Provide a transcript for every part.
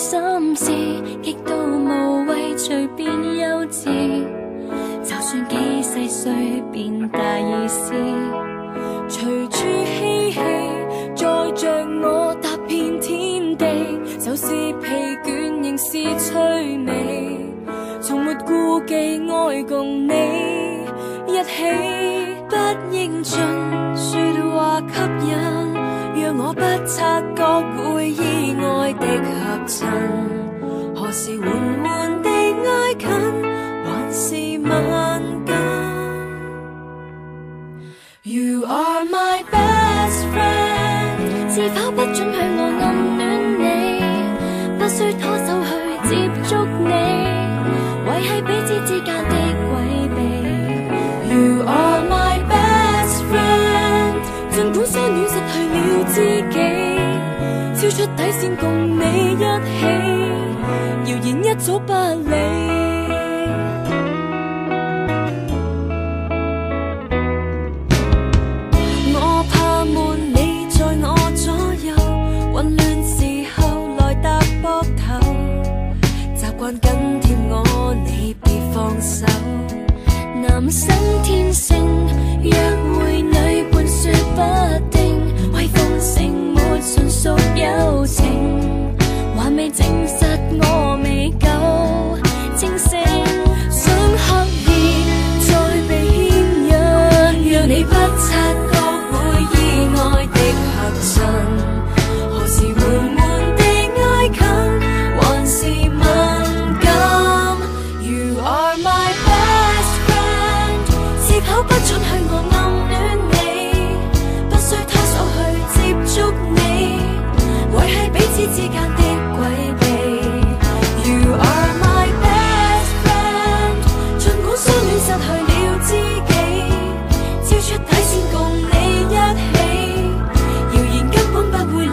心事，極度無謂隨便幼稚。就算幾細碎變大意思，隨處嬉戲載着我踏遍天地，就是疲倦仍是趣味，從沒顧忌愛共你一起。不應盡說話吸引，讓我不察覺會意外的合襯，何時緩緩地挨近，還是敏感。 You are my best friend， 是否不准許我暗戀你，不需拖手去接觸你，維繫彼此之間的詭秘。 You are my best friend， 儘管相戀失去了知己，超出底線共你一起，謠言一早不理。我怕悶你在我左右，混亂時候來搭膊頭，習慣緊貼我，你別放手。男生天性約會女伴說不定，為奉承沒純屬友情，還未證實我未夠清醒，想刻意再被牽引，讓你不察覺會意外的合襯，何時緩緩地挨近，還是敏感。 You are my best friend， 是否不准許我暗戀你，不需拖手去接觸你，維繫彼此之間的詭秘。 You are my best friend， 儘管相戀失去了知己，超出底線共你一起，謠言根本不會理。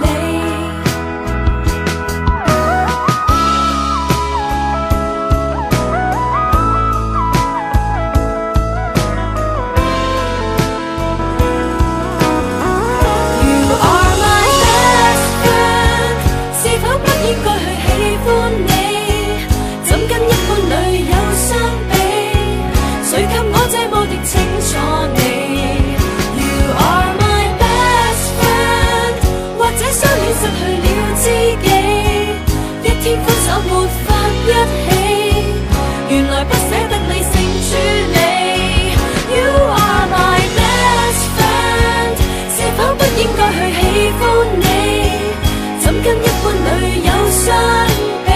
You are my best friend， 是否不應該去喜歡你，怎跟一般女友相比，誰給我這麼的清楚你。 You are my best friend， 或者相戀失去了知己，一天分手沒法一起，原來不捨得理性處理。You are my best friend， 是否不應該去喜歡你，怎跟一般女友相比，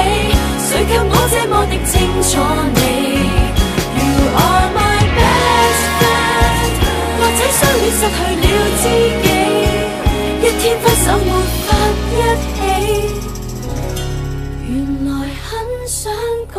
誰給我這麼的清楚你。You are my best friend， 或者相戀失去了知己，一天分手沒法一起，原來很想講。